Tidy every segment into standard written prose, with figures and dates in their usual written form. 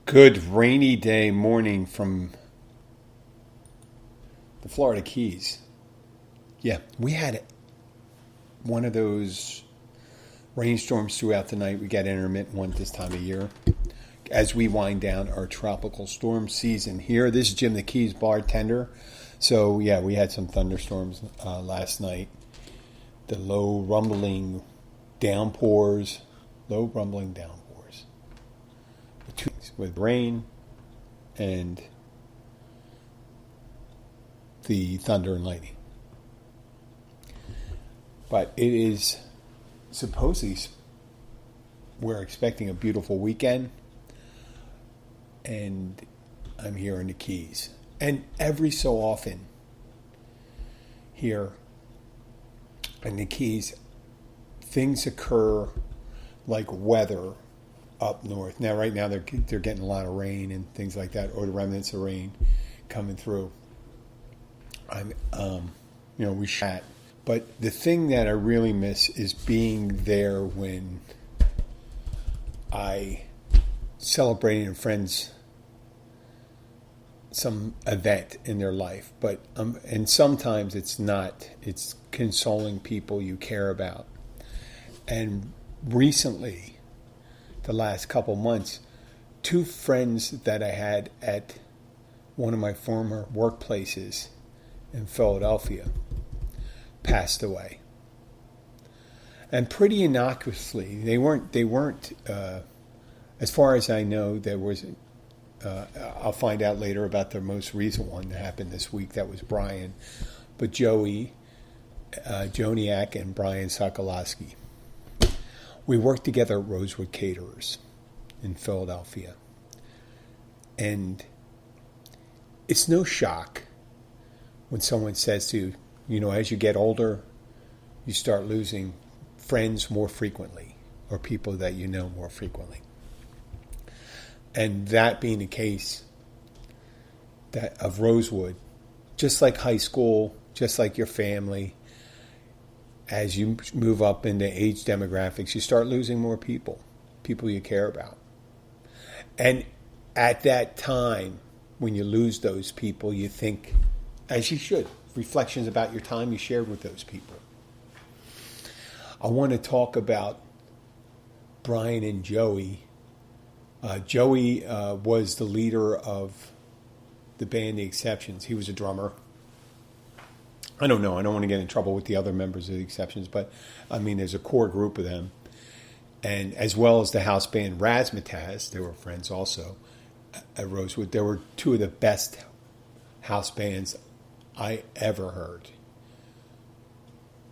Good rainy day morning from the Florida Keys. Yeah, we had one of those rainstorms throughout the night. We got intermittent one this time of year as we wind down our tropical storm season here. This is Jim the Keys Bartender. So, yeah, we had some thunderstorms last night. The low rumbling downpours. With rain and the thunder and lightning. But it is supposedly, we're expecting a beautiful weekend, and I'm here in the Keys. And every so often here in the Keys, things occur like weather up north. Now, right now, they're getting a lot of rain and things like that, or the remnants of rain coming through. We chat. But the thing that I really miss is being there when I celebrating a friend's some event in their life. But and sometimes it's not. It's consoling people you care about. And recently, the last couple months, two friends that I had at one of my former workplaces in Philadelphia passed away. And pretty innocuously, they weren't as far as I know, there was, I'll find out later about the most recent one that happened this week. That was Brian. But Joey, Joniak and Brian Sokolowski. We worked together at Rodewood Caterers in Philadelphia. And it's no shock when someone says to you, as you get older, you start losing friends more frequently or people that you know more frequently. And that being the case that of Rosewood, just like high school, just like your family, as you move up into age demographics, you start losing more people you care about. And at that time, when you lose those people, you think, as you should, reflections about your time you shared with those people. I want to talk about Brian and Joey. Joey was the leader of the band The Exceptions. He was a drummer. I don't know. I don't want to get in trouble with the other members of The Exceptions, but there's a core group of them. And as well as the house band Razz-ma-tazz, they were friends also at Rosewood. They were two of the best house bands I ever heard.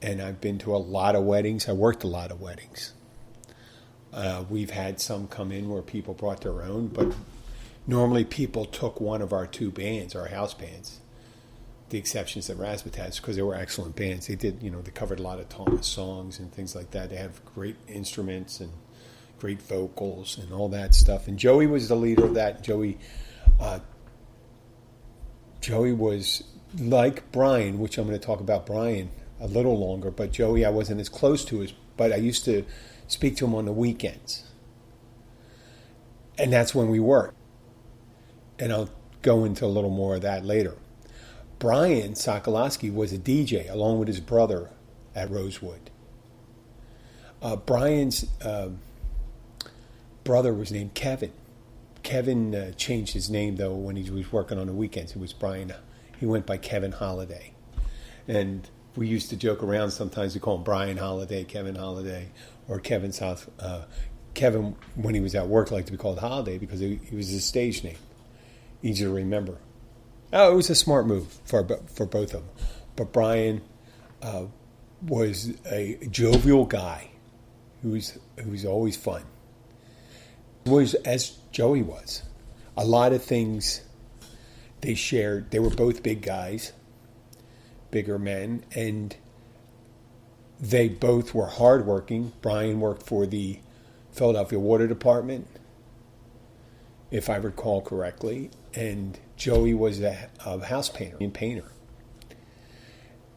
And I've been to a lot of weddings. I worked a lot of weddings. We've had some come in where people brought their own, but normally people took one of our two bands, our house bands. The Exceptions at Razz-ma-tazz, because they were excellent bands. They did, they covered a lot of Thomas songs and things like that. They have great instruments and great vocals and all that stuff. And Joey was the leader of that. Joey was like Brian, which I'm going to talk about Brian a little longer, but Joey I wasn't as close to, but I used to speak to him on the weekends. And that's when we worked. And I'll go into a little more of that later. Brian Sokolowski was a DJ along with his brother at Rosewood. Brian's brother was named Kevin. Kevin changed his name, though, when he was working on the weekends. It was Brian. He went by Kevin Holiday. And we used to joke around sometimes. We call him Brian Holiday, Kevin Holiday, or Kevin South. Kevin, when he was at work, liked to be called Holiday because he was his stage name. Easy to remember. Oh, it was a smart move for both of them. But Brian was a jovial guy who was always fun. Was as Joey was. A lot of things they shared. They were both big guys, bigger men, and they both were hardworking. Brian worked for the Philadelphia Water Department, if I recall correctly, and Joey was a house painter.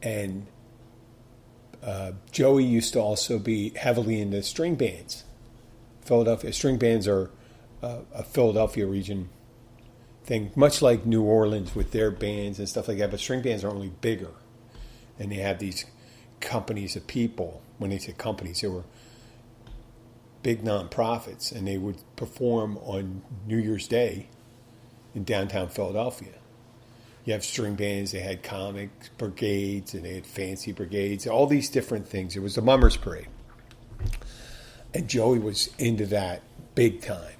And Joey used to also be heavily into string bands. Philadelphia string bands are a Philadelphia region thing, much like New Orleans with their bands and stuff like that. But string bands are only bigger, and they have these companies of people. When they say companies, they were big nonprofits, and they would perform on New Year's Day in downtown Philadelphia. You have string bands, they had comic brigades, and they had fancy brigades, all these different things. It was the Mummers Parade. And Joey was into that big time.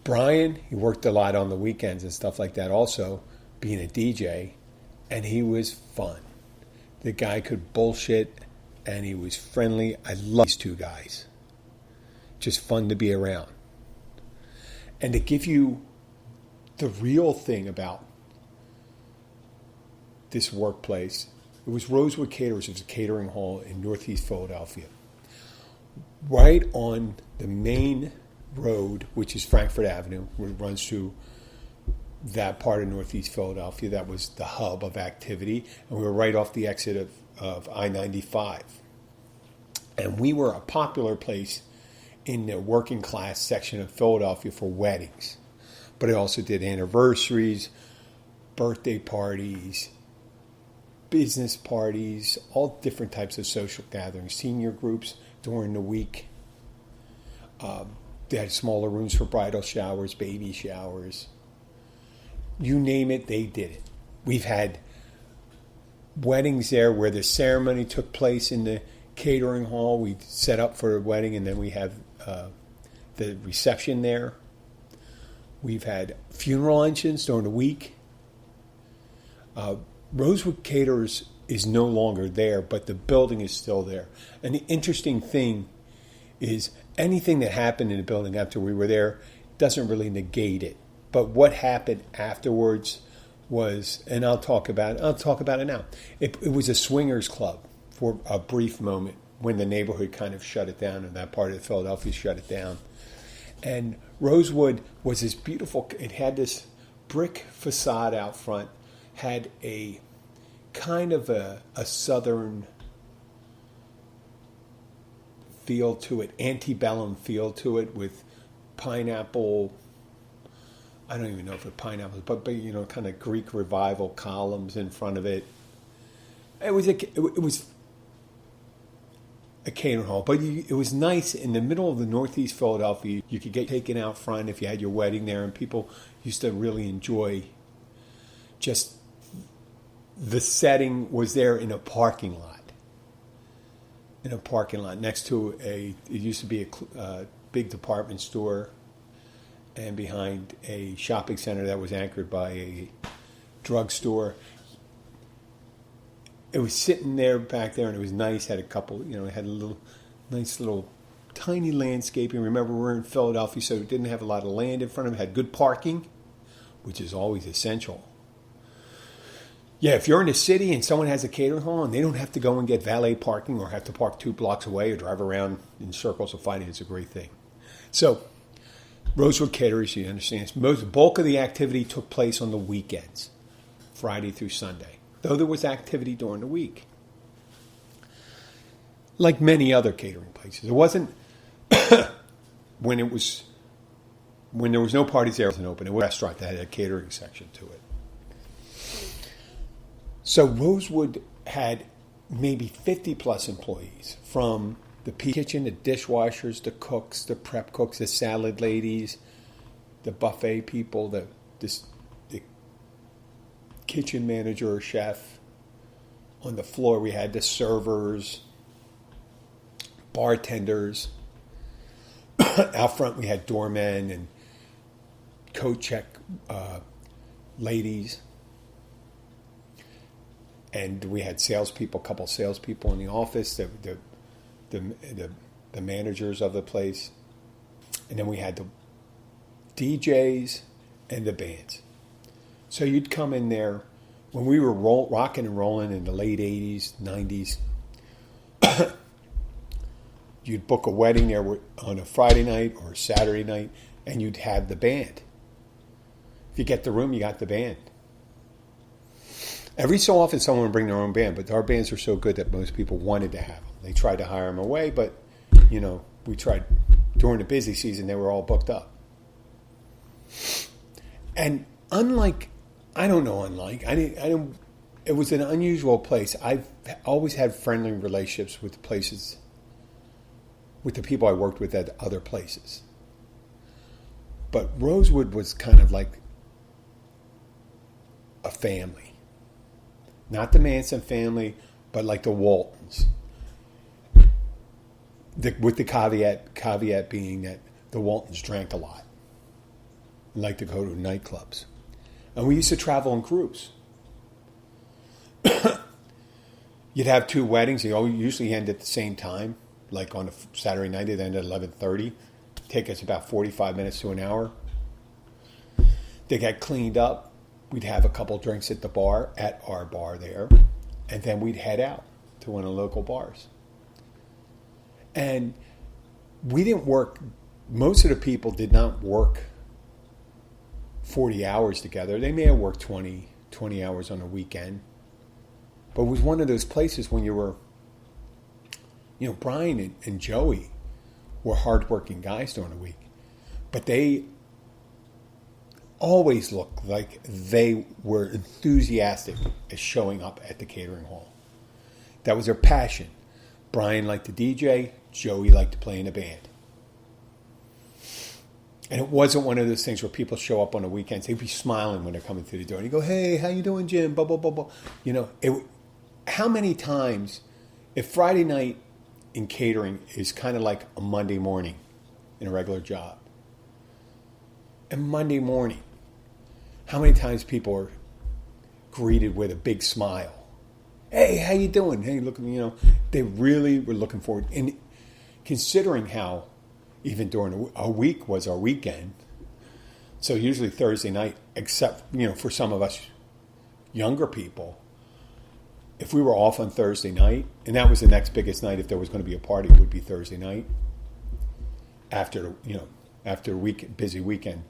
Brian, he worked a lot on the weekends and stuff like that also, being a DJ, and he was fun. The guy could bullshit, and he was friendly. I love these two guys. Just fun to be around. And to give you the real thing about this workplace, it was Rodewood Caterers. It was a catering hall in Northeast Philadelphia. Right on the main road, which is Frankfort Avenue, where it runs through that part of Northeast Philadelphia. That was the hub of activity. And we were right off the exit of I-95. And we were a popular place in the working class section of Philadelphia for weddings. But I also did anniversaries, birthday parties, business parties, all different types of social gatherings, senior groups during the week. They had smaller rooms for bridal showers, baby showers. You name it, they did it. We've had weddings there where the ceremony took place in the catering hall. We set up for a wedding, and then we have the reception there. We've had funeral luncheons during the week. Rodewood Caterers is no longer there, but the building is still there. And the interesting thing is anything that happened in the building after we were there doesn't really negate it. But what happened afterwards was, and I'll talk about it now. It was a swingers club for a brief moment when the neighborhood kind of shut it down, and that part of Philadelphia shut it down. And Rosewood was this beautiful, it had this brick facade out front, had a kind of a southern feel to it, antebellum feel to it, with pineapple, I don't even know if it's pineapples, but you know, kind of Greek revival columns in front of it. It was a catering hall, but it was nice in the middle of the Northeast Philadelphia. You could get taken out front if you had your wedding there, and people used to really enjoy just the setting was there in a parking lot. In a parking lot next to it used to be a big department store, and behind a shopping center that was anchored by a drugstore. It was sitting there back there, and it was nice. Had a couple, it had a nice little tiny landscaping. Remember, we're in Philadelphia, so it didn't have a lot of land in front of it. Had good parking, which is always essential. Yeah, if you're in the city and someone has a catering hall and they don't have to go and get valet parking or have to park 2 blocks away or drive around in circles to find it, it's a great thing. So, Rodewood Caterers, you understand, the bulk of the activity took place on the weekends, Friday through Sunday, though there was activity during the week. Like many other catering places. It wasn't, when there was no parties there, it wasn't open. It was a restaurant that had a catering section to it. So Rosewood had maybe 50 plus employees, from the kitchen, the dishwashers, the cooks, the prep cooks, the salad ladies, the buffet people, the kitchen manager or chef. On the floor we had the servers, bartenders. Out front we had doormen and coat check ladies. And we had salespeople, a couple salespeople in the office, the managers of the place. And then we had the DJs and the bands. So you'd come in there when we were rocking and rolling in the late 80s, 90s. You'd book a wedding there on a Friday night or a Saturday night, and you'd have the band. If you get the room, you got the band. Every so often someone would bring their own band, but our bands were so good that most people wanted to have them. They tried to hire them away, but, we tried during the busy season, they were all booked up. And unlike, I don't know, it was an unusual place. I've always had friendly relationships with the places, with the people I worked with at other places. But Rosewood was kind of like a family. Not the Manson family, but like the Waltons. With the caveat being that the Waltons drank a lot and liked to go to nightclubs. And we used to travel in groups. You'd have 2 weddings. They usually end at the same time. Like on a Saturday night, it ended at 11:30. Take us about 45 minutes to an hour. They got cleaned up. We'd have a couple drinks at our bar there. And then we'd head out to one of the local bars. And we didn't work, most of the people did not work 40 hours together. They may have worked 20 hours on a weekend. But it was one of those places when you were, Brian and Joey were hardworking guys during the week. But they always looked like they were enthusiastic at showing up at the catering hall. That was their passion. Brian liked to DJ. Joey liked to play in a band. And it wasn't one of those things where people show up on the weekends. They'd be smiling when they're coming through the door. And you go, hey, how you doing, Jim? Blah, blah, blah, blah. How many times, if Friday night in catering is kind of like a Monday morning in a regular job, and Monday morning, how many times people are greeted with a big smile? Hey, how you doing? Hey, look, they really were looking forward. And considering how even during a week was our weekend, so usually Thursday night, except, for some of us younger people, if we were off on Thursday night, and that was the next biggest night if there was going to be a party, it would be Thursday night. After a busy weekend,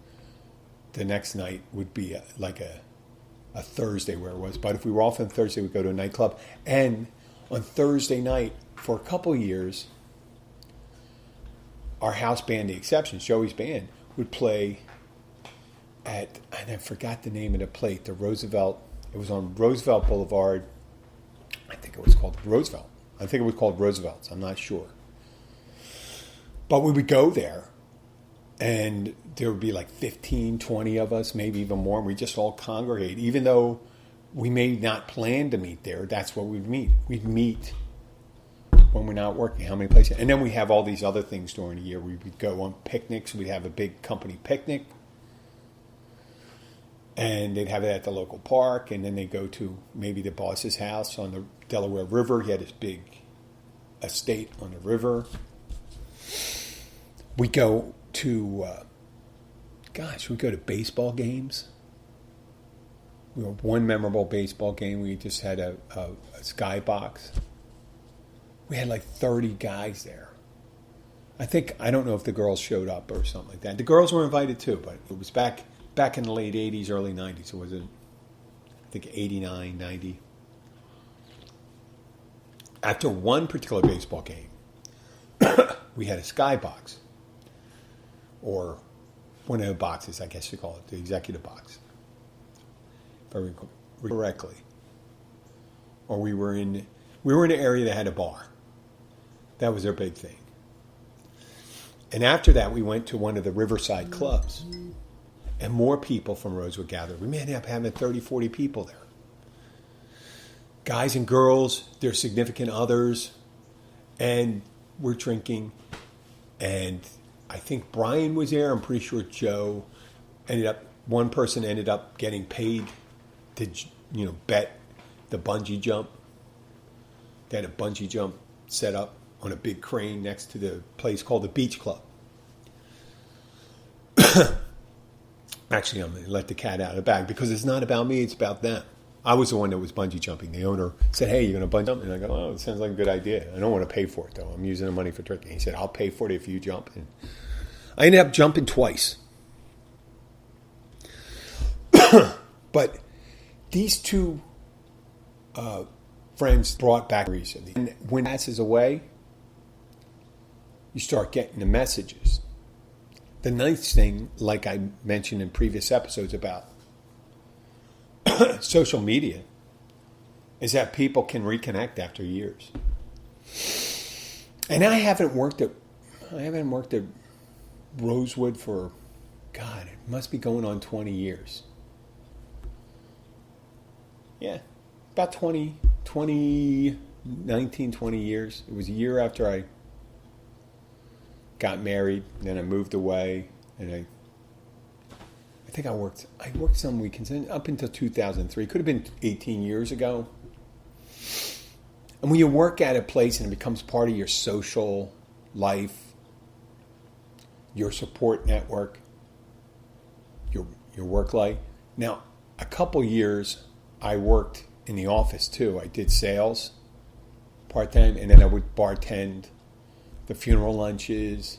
the next night would be like a Thursday where it was. But if we were off on Thursday, we'd go to a nightclub. And on Thursday night, for a couple of years, our house band, The Exceptions, Joey's band, would play at, and I forgot the name of the place, the Roosevelt. It was on Roosevelt Boulevard. I think it was called Roosevelt. I think it was called Roosevelt's. I'm not sure. But we would go there, and there would be like 15, 20 of us, maybe even more, and we just all congregate. Even though we may not plan to meet there, that's where we'd meet. We'd meet when we're not working, how many places. And then we have all these other things during the year. We would go on picnics. We'd have a big company picnic. And they'd have it at the local park, and then they'd go to maybe the boss's house on the Delaware River. He had this big estate on the river. We go to, we go to baseball games. We had one memorable baseball game. We just had a skybox. We had like 30 guys there. I don't know if the girls showed up or something like that. The girls were invited too, but it was back in the late 80s, early 90s. It was, I think, 89, 90. After one particular baseball game, we had a skybox, or one of the boxes, I guess you call it, the executive box, if I recall correctly. Or we were in an area that had a bar. That was their big thing. And after that, we went to one of the Riverside clubs. And more people from Rodewood gathered. We may end up having 30, 40 people there. Guys and girls, their significant others, and we're drinking. And I think Brian was there. I'm pretty sure Joe one person ended up getting paid to, bet the bungee jump. They had a bungee jump set up on a big crane next to the place called the Beach Club. Actually, I'm going to let the cat out of the bag because it's not about me, it's about them. I was the one that was bungee jumping. The owner said, hey, you're going to bungee jump? And I go, oh, it sounds like a good idea. I don't want to pay for it, though. I'm using the money for drinking. He said, I'll pay for it if you jump. And I ended up jumping twice. But these two friends brought back recently. And when passes away, you start getting the messages. The nice thing, like I mentioned in previous episodes about social media, is that people can reconnect after years. And I haven't worked at Rosewood for, God, it must be going on 20 years. Yeah, about 20 years. It was a year after I got married, then I moved away, and I think I worked some weekends up until 2003. Could have been 18 years ago. And when you work at a place and it becomes part of your social life, your support network, your work life. Now, a couple years I worked in the office too. I did sales part-time, and then I would bartend the funeral lunches,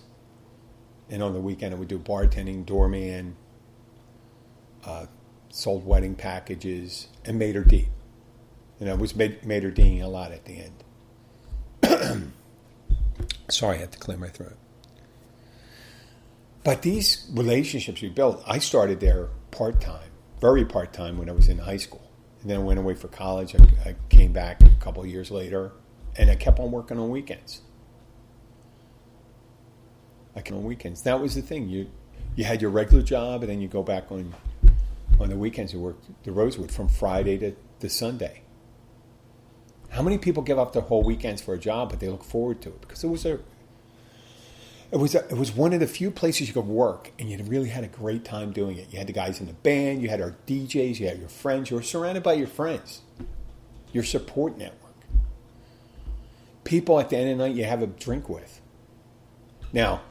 and on the weekend I would do bartending, doorman, sold wedding packages, and maitre d'. And I was maitre d'-ing a lot at the end. Sorry, I had to clear my throat. But these relationships we built, I started there part-time, very part-time when I was in high school. And then I went away for college. I came back a couple of years later, and I kept on working on weekends. That was the thing. You had your regular job, and then you go back on the weekends. You worked the Rosewood from Friday to Sunday. How many people give up their whole weekends for a job, but they look forward to it? Because it was one of the few places you could work, and you really had a great time doing it. You had the guys in the band, you had our DJs, you had your friends. You were surrounded by your friends, your support network. People at the end of the night you have a drink with. Now,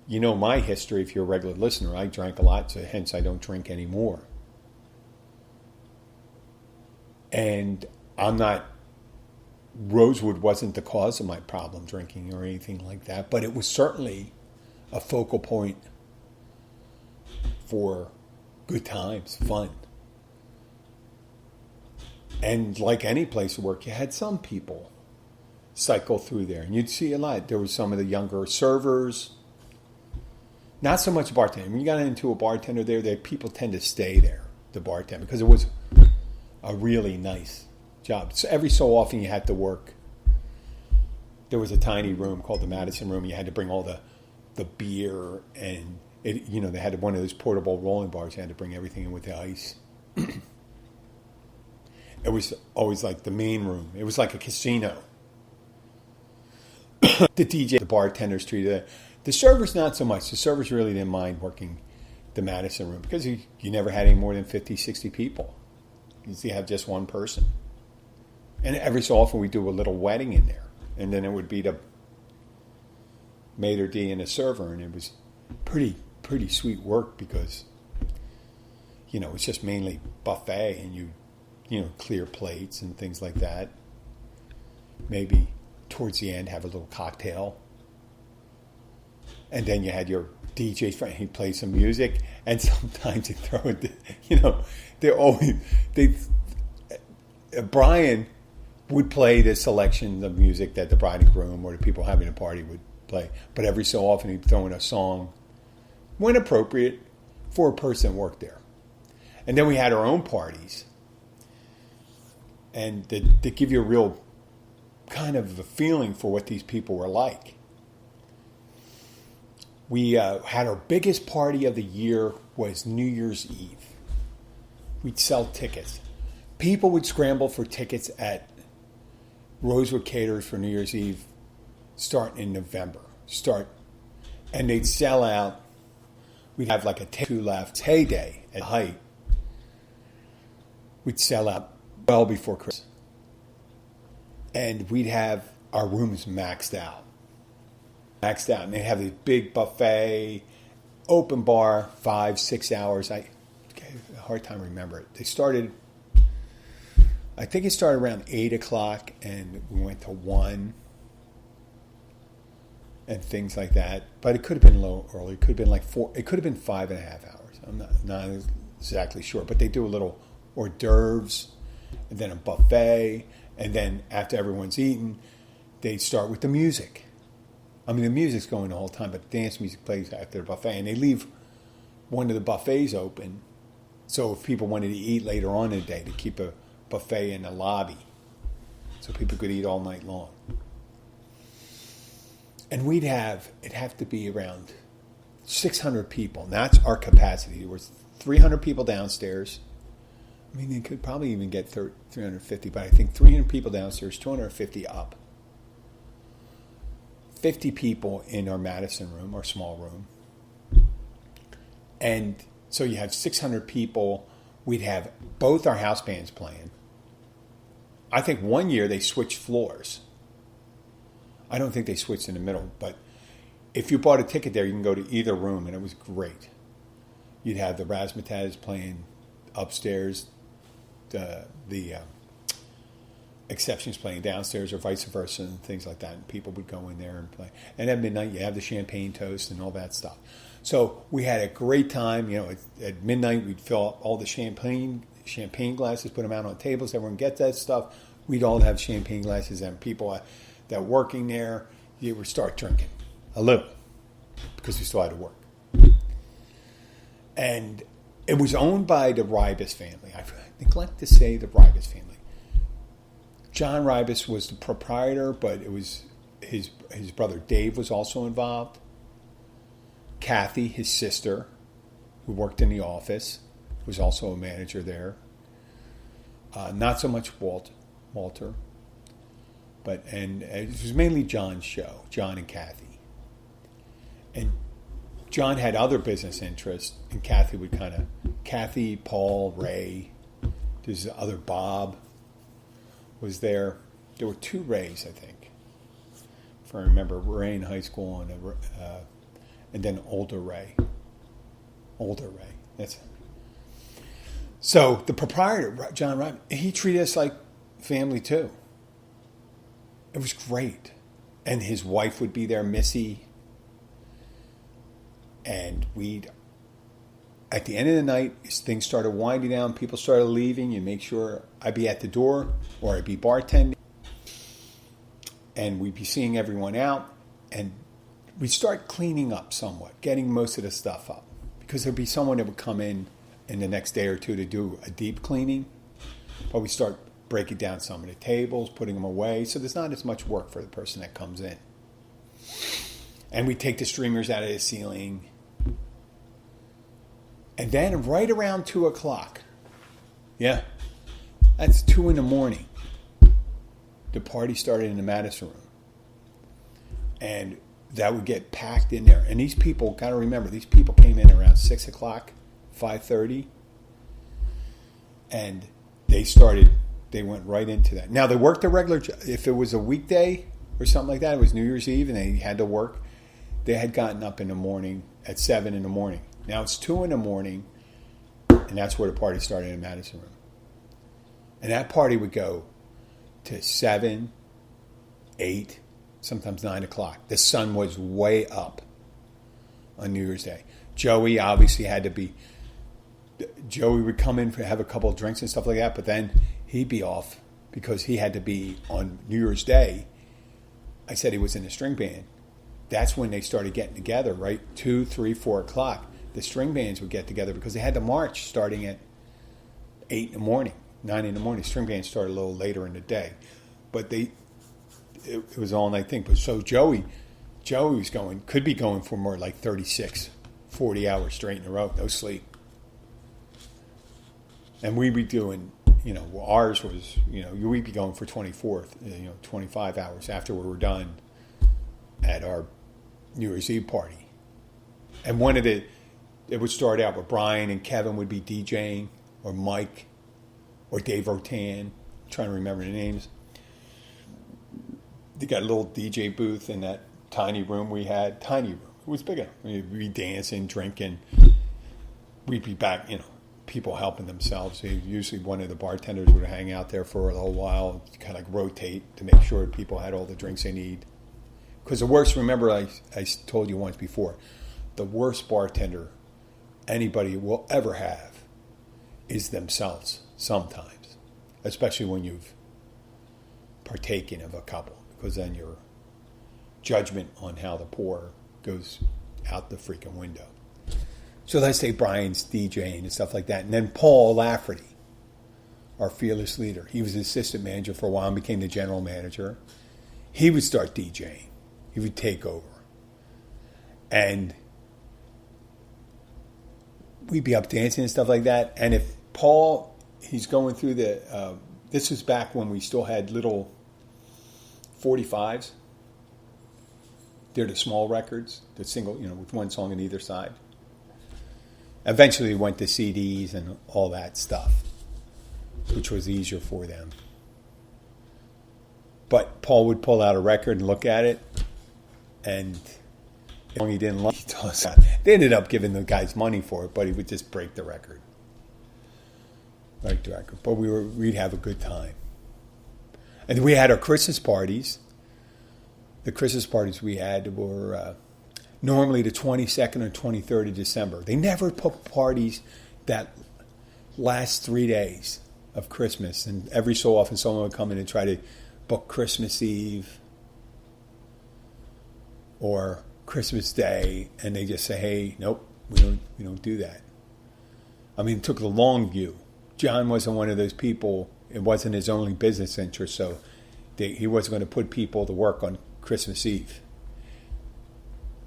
you know my history if you're a regular listener. I drank a lot, so hence I don't drink anymore. And Rosewood wasn't the cause of my problem drinking or anything like that, but it was certainly a focal point for good times, fun. And like any place of work, you had some people cycle through there, and you'd see a lot. There was some of the younger servers, not so much bartending. When you got into a bartender there, people tend to stay there, the bartender, because it was a really nice job. So every so often you had to work. There was a tiny room called the Madison room. You had to bring all the beer, and they had one of those portable rolling bars. You had to bring everything in with the ice. It was always like the main room. It was like a casino. The DJ, the bartenders treated it. The servers not so much. The servers really didn't mind working the Madison room because you never had any more than 50, 60 people. You have just one person. And every so often we do a little wedding in there. And then it would be the maitre d' and a server. And it was pretty sweet work because, it's just mainly buffet and you clear plates and things like that. Maybe towards the end have a little cocktail. And then you had your DJ friend, he'd play some music. And sometimes he'd throw it, Brian would play the selection of music that the bride and groom or the people having a party would play. But every so often he'd throw in a song when appropriate for a person who worked there. And then we had our own parties. And they give you a real kind of a feeling for what these people were like. We had our biggest party of the year was New Year's Eve. We'd sell tickets. People would scramble for tickets at Rodewood Caterers for New Year's Eve starting in November. And they'd sell out. We'd have like a 2 left. Heyday at height. We'd sell out well before Christmas. And we'd have our rooms maxed out. And they'd have this big buffet, open bar, 5-6 hours. I have a hard time remembering it. I think it started around 8 o'clock and we went to 1 and things like that. But it could have been a little early. It could have been like 4. It could have been 5.5 hours. I'm not exactly sure. But they do a little hors d'oeuvres and then a buffet. And then after everyone's eaten, they start with the music. I mean, the music's going the whole time, but the dance music plays after the buffet. And they leave one of the buffets open. So if people wanted to eat later on in the day, to keep a buffet in the lobby so people could eat all night long. And it'd have to be around 600 people. And that's our capacity. There was 300 people downstairs. I mean, they could probably even get 350, but I think 300 people downstairs, 250 up. 50 people in our Madison room, our small room. And so you have 600 people. We'd have both our house bands playing. I think one year they switched floors. I don't think they switched in the middle, but if you bought a ticket there, you can go to either room, and it was great. You'd have the Razz-ma-tazz playing upstairs, the Exceptions playing downstairs, or vice versa, and things like that. And people would go in there and play. And at midnight, you have the champagne toast and all that stuff. So we had a great time. You know, at midnight, we'd fill up all the champagne glasses, put them out on tables. Everyone gets that stuff. We'd all have champagne glasses, and people that were working there, you would start drinking a little because we still had to work. And it was owned by the Ribas family. I neglect to say the Ribas family. John Ribas was the proprietor, but it was his brother Dave was also involved. Kathy, his sister, who worked in the office, was also a manager there. Not so much Walter, but it was mainly John's show, John and Kathy. And John had other business interests, and Kathy, Paul, Ray, there's the other Bob was there. There were two Rays, I think, if I remember. Ray in high school, and then older Ray. That's it. So the proprietor, John Ryan, he treated us like family too. It was great. And his wife would be there, Missy. And at the end of the night, as things started winding down, people started leaving, you make sure I'd be at the door or I'd be bartending. And we'd be seeing everyone out. And we'd start cleaning up somewhat, getting most of the stuff up. Because there'd be someone that would come in the next day or two to do a deep cleaning. But we start breaking down some of the tables, putting them away. So there's not as much work for the person that comes in. And we take the streamers out of the ceiling. And then right around 2 o'clock, that's 2 a.m, the party started in the Madison room. And that would get packed in there. And these people, got to remember, these people came in around 6 o'clock, 5:30. And they went right into that. Now, they worked a regular job. If it was a weekday or something like that, it was New Year's Eve and they had to work, they had gotten up in the morning at 7 a.m. Now it's 2 a.m, and that's where the party started in the Madison room. And that party would go to 7, 8, sometimes 9 o'clock. The sun was way up on New Year's Day. Joey obviously Joey would come in to have a couple of drinks and stuff like that, but then he'd be off because he had to be on New Year's Day. I said he was in a string band. That's when they started getting together, right? 2, 3, 4 o'clock. The string bands would get together because they had the march starting at 8 a.m, 9 a.m. String bands started a little later in the day. But it was all night thing. But so Joey was could be going for more like 36, 40 hours straight in a row, no sleep. And we'd be doing, ours was, we'd be going for 25 hours after we were done at our New Year's Eve party. And it would start out with Brian and Kevin would be DJing, or Mike, or Dave Rotan. I'm trying to remember the names. They got a little DJ booth in that tiny room we had. Tiny room. It was big enough. We'd be dancing, drinking. We'd be back, people helping themselves. Usually one of the bartenders would hang out there for a little while, kind of like rotate to make sure people had all the drinks they need. Because the worst, remember I told you once before, the worst bartender anybody will ever have is themselves sometimes, especially when you've partaken of a couple, because then you're judgment on how the poor goes out the freaking window. So let's say Brian's DJing and stuff like that. And then Paul Lafferty, our fearless leader, he was the assistant manager for a while and became the general manager. He would start DJing. He would take over. And we'd be up dancing and stuff like that. And if Paul, he's going through this was back when we still had little 45s. They're the small records, the single, with one song on either side. Eventually we went to CDs and all that stuff, which was easier for them. But Paul would pull out a record and look at it, and if he didn't like it, they ended up giving the guys money for it, but he would just break the record. But we'd have a good time. And we had our Christmas parties. The Christmas parties we had were normally the 22nd or 23rd of December. They never put parties that last 3 days of Christmas. And every so often someone would come in and try to book Christmas Eve or Christmas Day. And they just say, hey, nope, we don't do that. I mean, it took the long view. John wasn't one of those people. It wasn't his only business interest, so he wasn't going to put people to work on Christmas Eve.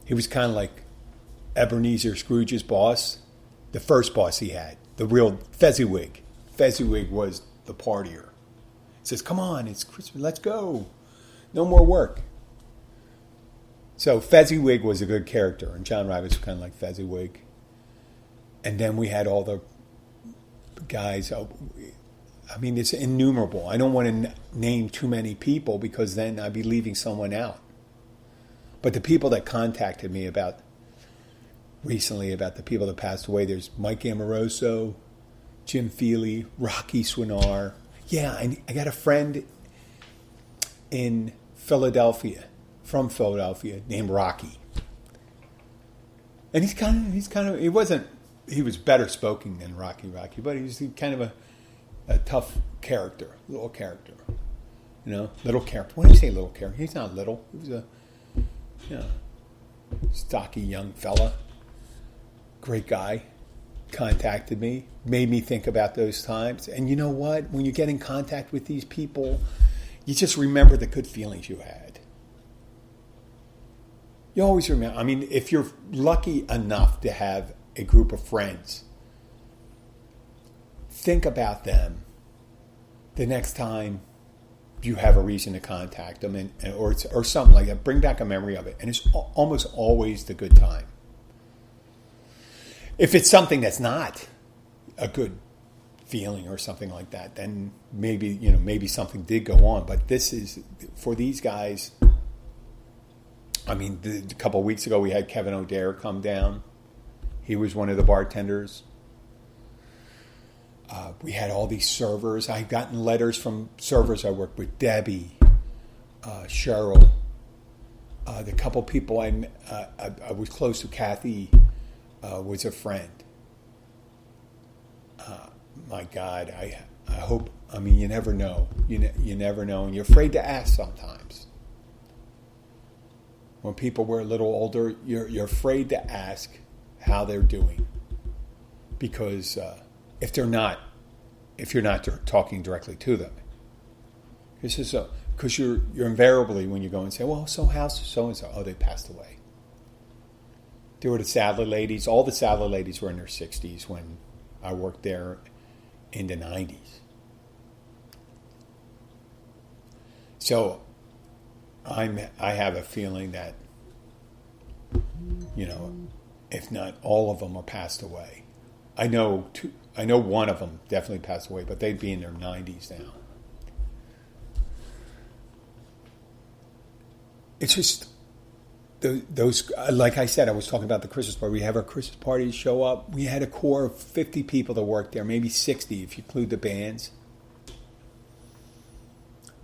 He was kind of like Ebenezer Scrooge's boss, the first boss he had, the real Fezziwig. Fezziwig was the partier. He says, come on, it's Christmas, let's go. No more work. So Fezziwig was a good character, and John Rye was kind of like Fezziwig. And then we had all the guys. I mean, it's innumerable. I don't want to name too many people because then I'd be leaving someone out. But the people that contacted me recently about the people that passed away, there's Mike Amoroso, Jim Feely, Rocky Swinar. Yeah, I got a friend in Philadelphia, from Philadelphia, named Rocky. And he was better spoken than Rocky, but he's kind of a tough character, little character. Little character. When you say little character, he's not little. He was a stocky young fella. Great guy. Contacted me. Made me think about those times. And you know what? When you get in contact with these people, you just remember the good feelings you had. You always remember. I mean, if you're lucky enough to have a group of friends, think about them the next time you have a reason to contact them, or something like that. Bring back a memory of it, and it's almost always the good time. If it's something that's not a good feeling or something like that, then maybe something did go on. But this is for these guys. I mean, a couple of weeks ago we had Kevin O'Dare come down. He was one of the bartenders. We had all these servers. I've gotten letters from servers I worked with, Debbie, Cheryl. The couple people I was close to, Kathy, was a friend. My God, I hope. I mean, you never know. You never know, and you're afraid to ask sometimes. When people were a little older, you're afraid to ask how they're doing, because if you're not talking directly to them, because you're invariably, when you go and say, well, so how's so and so? Oh, they passed away. There were the Sadler ladies. All the Sadler ladies were in their 60s when I worked there in the 90s. So I have a feeling that, if not all of them are passed away. I know one of them definitely passed away, but they'd be in their 90s now. It's just those, like I said, I was talking about the Christmas party. We have our Christmas parties show up. We had a core of 50 people that worked there, maybe 60 if you include the bands.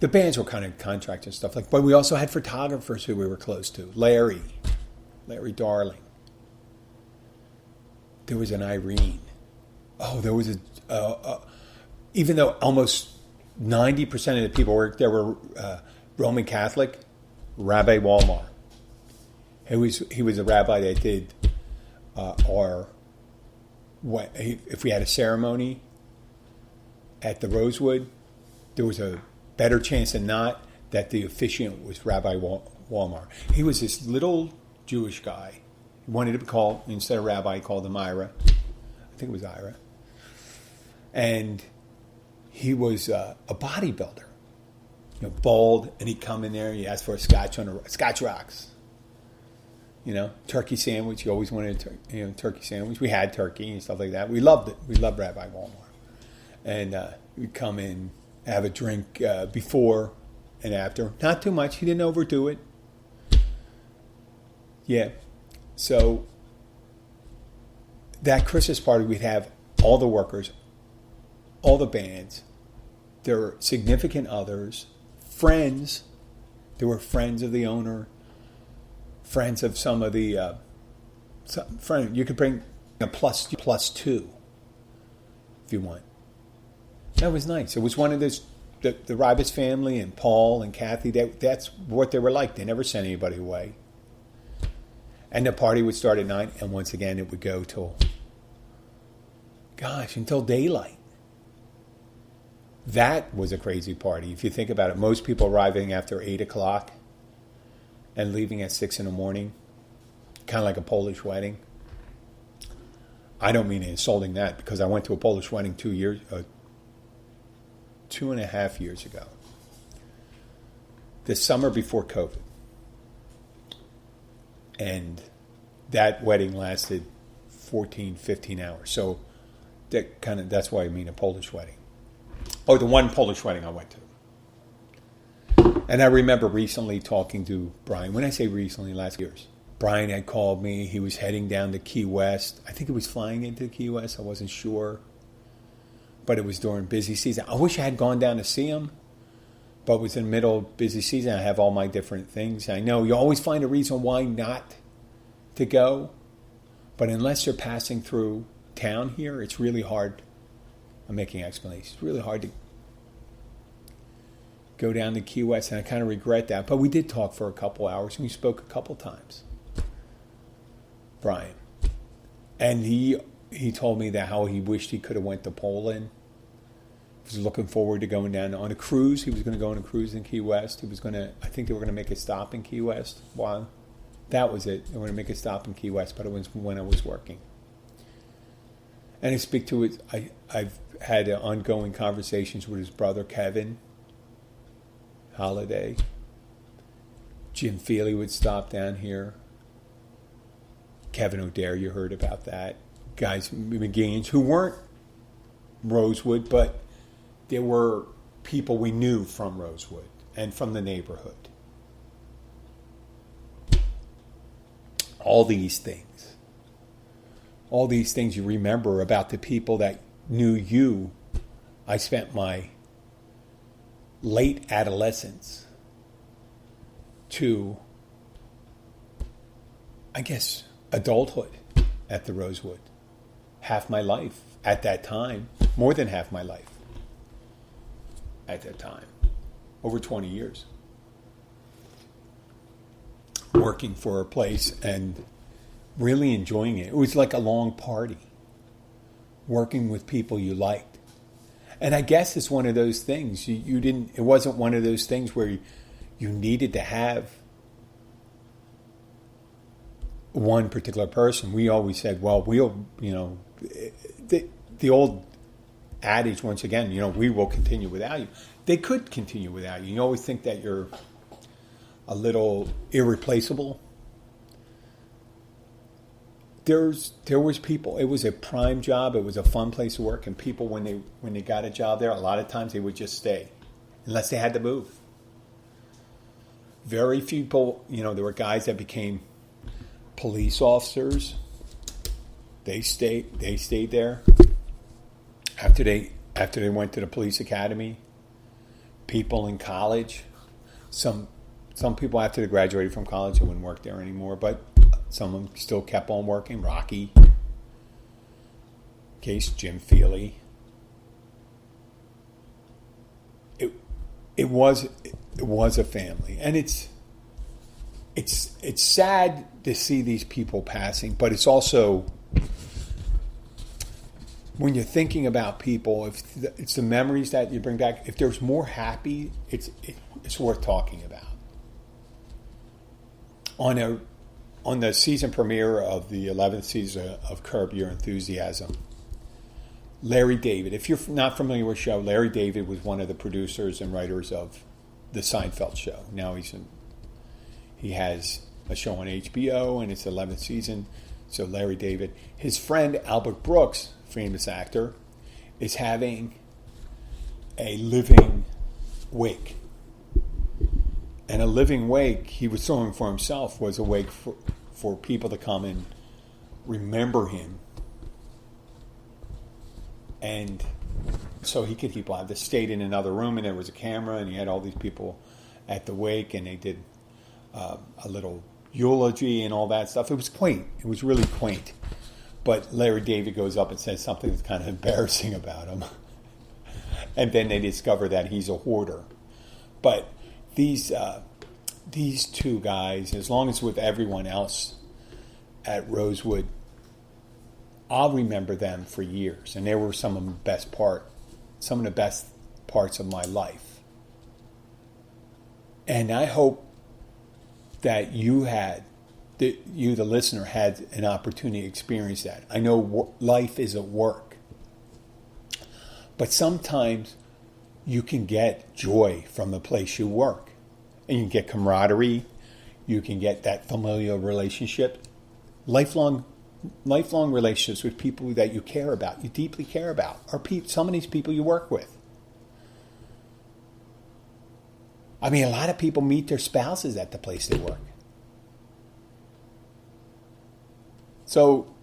The bands were kind of contracts and stuff but we also had photographers who we were close to. Larry Darling. There was an Irene. Oh, there was even though almost 90% of the people worked there were Roman Catholic, Rabbi Walmart. He was a rabbi that did if we had a ceremony at the Rosewood, there was a better chance than not that the officiant was Rabbi Walmart. He was this little Jewish guy. He wanted to be called, instead of rabbi, he called him Ira. I think it was Ira. And he was a bodybuilder, bald, and he'd come in there, he asked for a scotch Scotch rocks. Turkey sandwich. He always wanted a turkey sandwich. We had turkey and stuff like that. We loved it. We loved Rabbi Walmart. And we'd come in, have a drink before and after. Not too much. He didn't overdo it. Yeah. So that Christmas party, we'd have all the workers, all the bands, their significant others, friends. There were friends of the owner, friends of some of the friends. You could bring a plus two if you want. That was nice. It was one of those, the Ribas family and Paul and Kathy, that's what they were like. They never sent anybody away. And the party would start at 9, and once again it would go until daylight. That was a crazy party. If you think about it, most people arriving after 8 o'clock and leaving at 6 in the morning, kind of like a Polish wedding. I don't mean insulting that, because I went to a Polish wedding 2.5 years ago. The summer before COVID. And that wedding lasted 14, 15 hours. So that's why I mean a Polish wedding. Oh, the one Polish wedding I went to. And I remember recently talking to Brian. When I say recently, last years. Brian had called me. He was heading down to Key West. I think he was flying into Key West. I wasn't sure. But it was during busy season. I wish I had gone down to see him. But it was in the middle of busy season. I have all my different things. I know you always find a reason why not to go. But unless you're passing through town here, it's really hard. I'm making explanations. It's really hard to go down to Key West, and I kind of regret that. But we did talk for a couple hours, and we spoke a couple times. Brian. And he told me that how he wished he could have went to Poland. He was looking forward to going down on a cruise. He was going to go on a cruise in Key West. I think they were going to make a stop in Key West. Wow. That was it. They were going to make a stop in Key West, but it was when I was working. And I speak to it. I've had ongoing conversations with his brother, Kevin Holiday. Jim Feely would stop down here. Kevin O'Dare, you heard about that. Guys, McGeans, who weren't Rosewood, but there were people we knew from Rosewood and from the neighborhood. All these things you remember about the people that knew you. I spent my late adolescence to, I guess, adulthood at the Rosewood. Half my life at that time, more than half my life at that time, over 20 years. Working for a place and really enjoying it. It was like a long party. Working with people you liked. And I guess it's one of those things. It wasn't one of those things where you needed to have one particular person. We always said, well, the old adage once again, we will continue without you. They could continue without you. You always think that you're a little irreplaceable. There was people. It was a prime job. It was a fun place to work. And people, when they got a job there, a lot of times they would just stay, unless they had to move. Very few people. There were guys that became police officers. They stayed there after they went to the police academy. People in college, some people after they graduated from college, they wouldn't work there anymore, but some of them still kept on working. Rocky, case Jim Feely. It was a family, and it's sad to see these people passing, but it's also, when you're thinking about people, if it's the memories that you bring back, if there's more happy, it's worth talking about. On the season premiere of the 11th season of Curb Your Enthusiasm, Larry David, if you're not familiar with the show, Larry David was one of the producers and writers of the Seinfeld show. Now he has a show on HBO, and it's the 11th season. So Larry David, his friend Albert Brooks, famous actor, is having a living wake. And a living wake, he was throwing for himself, was a wake for people to come and remember him. And so he could keep alive. They stayed in another room, and there was a camera, and he had all these people at the wake, and they did a little eulogy and all that stuff. It was quaint. It was really quaint. But Larry David goes up and says something that's kind of embarrassing about him. And then they discover that he's a hoarder. But these two guys, as long as with everyone else at Rosewood, I'll remember them for years. And they were some of the best parts of my life. And I hope that the listener, had an opportunity to experience that. I know life is at work, but sometimes you can get joy from the place you work, and you can get camaraderie. You can get that familial relationship, lifelong relationships with people that you care about, you deeply care about, are some of these people you work with. I mean, a lot of people meet their spouses at the place they work. So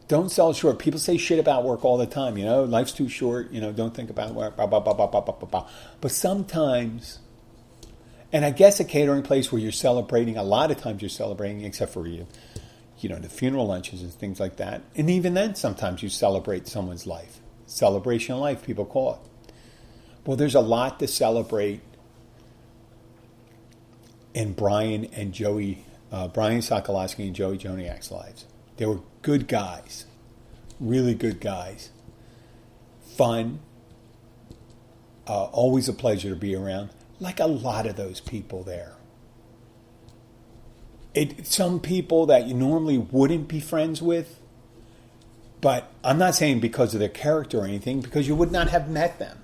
don't sell short. People say shit about work all the time. Life's too short. Don't think about work. Blah, blah, blah, blah, blah, blah, blah. But sometimes, and I guess a catering place where you're celebrating, a lot of times you're celebrating, except for the funeral lunches and things like that. And even then, sometimes you celebrate someone's life. Celebration of life, people call it. Well, there's a lot to celebrate in Brian Sokolowski and Joey Joniak's lives. They were good guys, really good guys, fun, always a pleasure to be around, like a lot of those people there. Some people that you normally wouldn't be friends with, but I'm not saying because of their character or anything, because you would not have met them.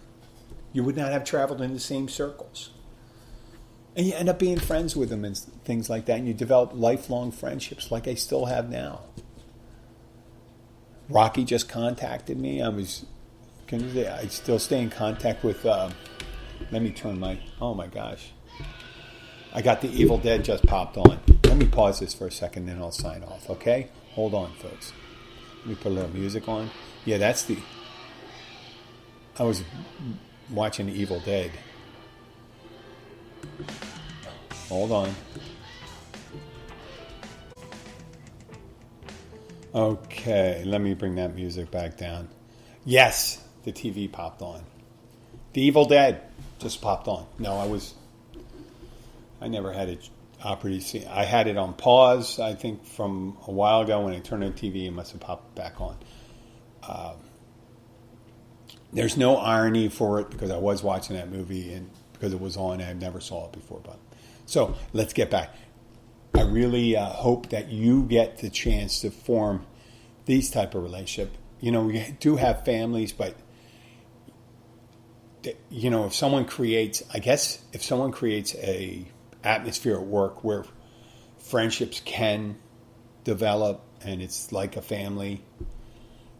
You would not have traveled in the same circles. And you end up being friends with them and things like that. And you develop lifelong friendships like I still have now. Rocky just contacted me. I still stay in contact with, let me turn oh my gosh. I got the Evil Dead just popped on. Let me pause this for a second, then I'll sign off, okay? Hold on, folks. Let me put a little music on. Yeah, I was watching the Evil Dead. Hold on. Okay, let me bring that music back down. Yes, the TV popped on. The Evil Dead just popped on. No, I never had it operating. I had it on pause, I think, from a while ago. When I turned on the TV, it must have popped back on. There's no irony for it because I was watching that movie and because it was on. I never saw it before. So let's get back. I really hope that you get the chance to form these type of relationship. We do have families, but if someone creates a atmosphere at work where friendships can develop and it's like a family,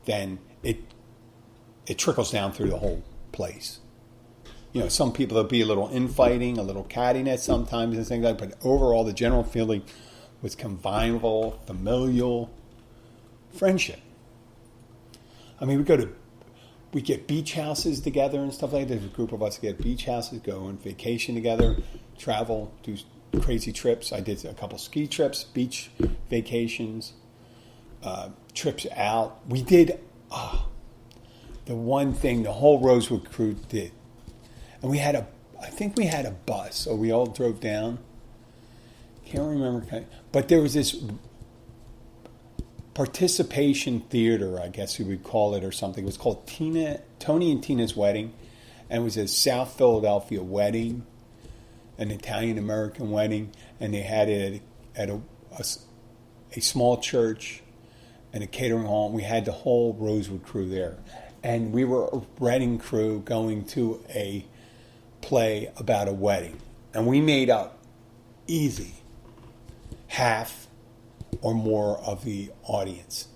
then it trickles down through the whole place. Some people, there'll be a little infighting, a little cattiness sometimes and things like that, but overall the general feeling was combinable, familial friendship. I mean, we get beach houses together and stuff like that. There's a group of us that get beach houses, go on vacation together, travel, do crazy trips. I did a couple ski trips, beach vacations, trips out. We did the one thing the whole Rosewood crew did. And I think we had a bus, so we all drove down. can't remember, but there was this participation theater, I guess you would call it, or something. It was called Tony and Tina's Wedding, and it was a South Philadelphia wedding, an Italian-American wedding, and they had it at a small church and a catering hall, and we had the whole Rosewood crew there. And we were a wedding crew going to a play about a wedding. And we made up easy half or more of the audience.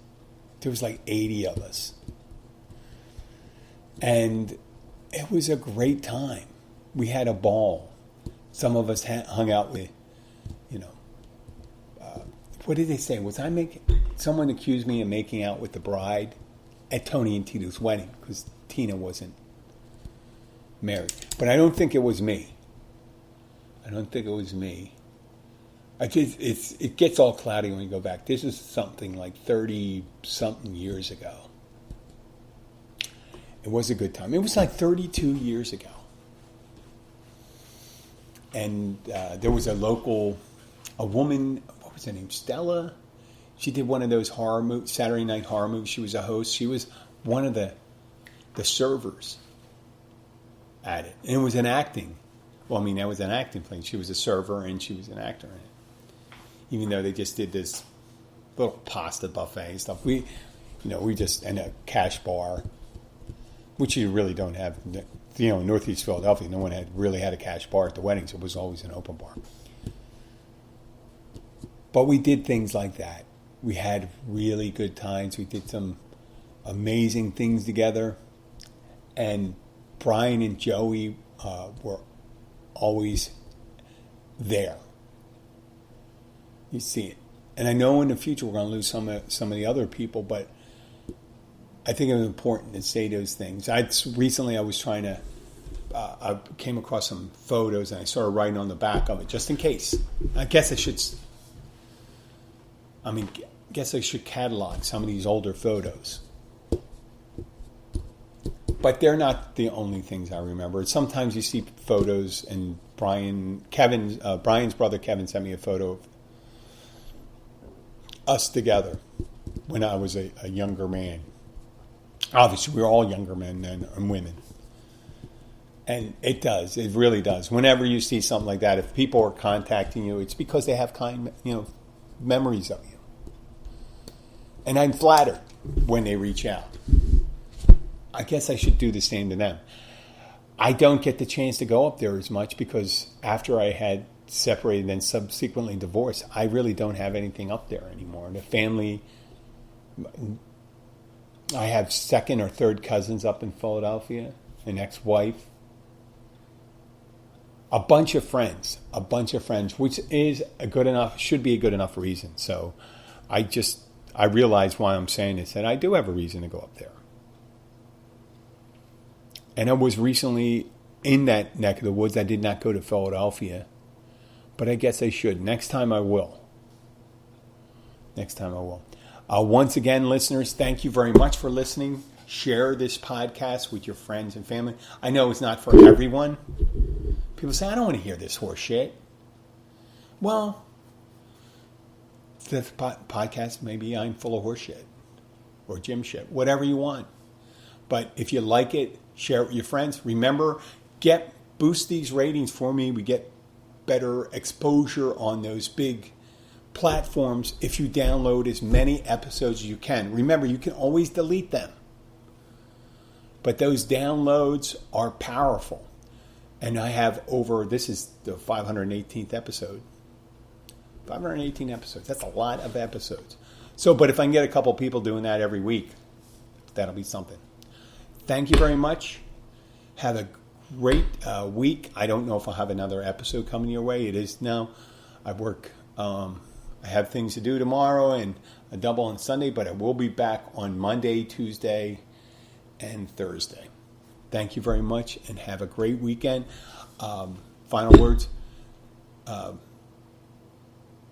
There was like 80 of us. And it was a great time. We had a ball. Some of us hung out with, what did they say? Someone accused me of making out with the bride at Tony and Tina's wedding because Tina wasn't married. But I don't think it was me. It gets all cloudy when you go back. This is something like 30-something years ago. It was a good time. It was like 32 years ago. And there was a woman, what was her name, Stella? She did one of those Saturday night horror movies. She was a host. She was one of the servers at it. And it was an acting. Well, I mean, that was an acting thing. She was a server and she was an actor in it. Even though they just did this little pasta buffet and stuff. We just, and a cash bar, which you really don't have. In Northeast Philadelphia, no one really had a cash bar at the weddings. It was always an open bar. But we did things like that. We had really good times. We did some amazing things together. And Brian and Joey were always there. You see it. And I know in the future we're going to lose some of the other people, but I think it was important to say those things. Recently I was trying to, I came across some photos and I started writing on the back of it just in case. I guess I should catalog some of these older photos. But they're not the only things I remember. Sometimes you see photos, and Brian's brother Kevin sent me a photo of us together when I was a younger man. Obviously, we were all younger men then and women. And it really does. Whenever you see something like that, if people are contacting you, it's because they have memories of you. And I'm flattered when they reach out. I guess I should do the same to them. I don't get the chance to go up there as much because after I had separated and subsequently divorced, I really don't have anything up there anymore. The family, I have second or third cousins up in Philadelphia, an ex-wife, a bunch of friends, which is should be a good enough reason. So I realize why I'm saying this, and I do have a reason to go up there. And I was recently in that neck of the woods. I did not go to Philadelphia, but I guess I should. Next time I will. Once again, listeners, thank you very much for listening. Share this podcast with your friends and family. I know it's not for everyone. People say, I don't want to hear this horse shit. Well, the podcast, maybe I'm full of horse shit or gym shit, whatever you want. But if you like it, share it with your friends. Remember, boost these ratings for me. We get better exposure on those big platforms if you download as many episodes as you can. Remember, you can always delete them. But those downloads are powerful. And I have this is the 518th episode. 518 episodes. That's a lot of episodes. But if I can get a couple people doing that every week, that'll be something. Thank you very much. Have a great week. I don't know if I'll have another episode coming your way. It is now. I work. I have things to do tomorrow and a double on Sunday, but I will be back on Monday, Tuesday, and Thursday. Thank you very much, and have a great weekend. Final words.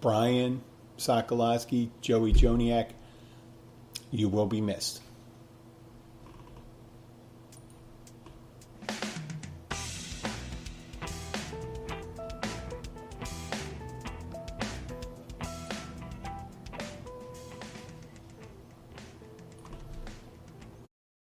Brian Sokolowski, Joey Joniak, you will be missed.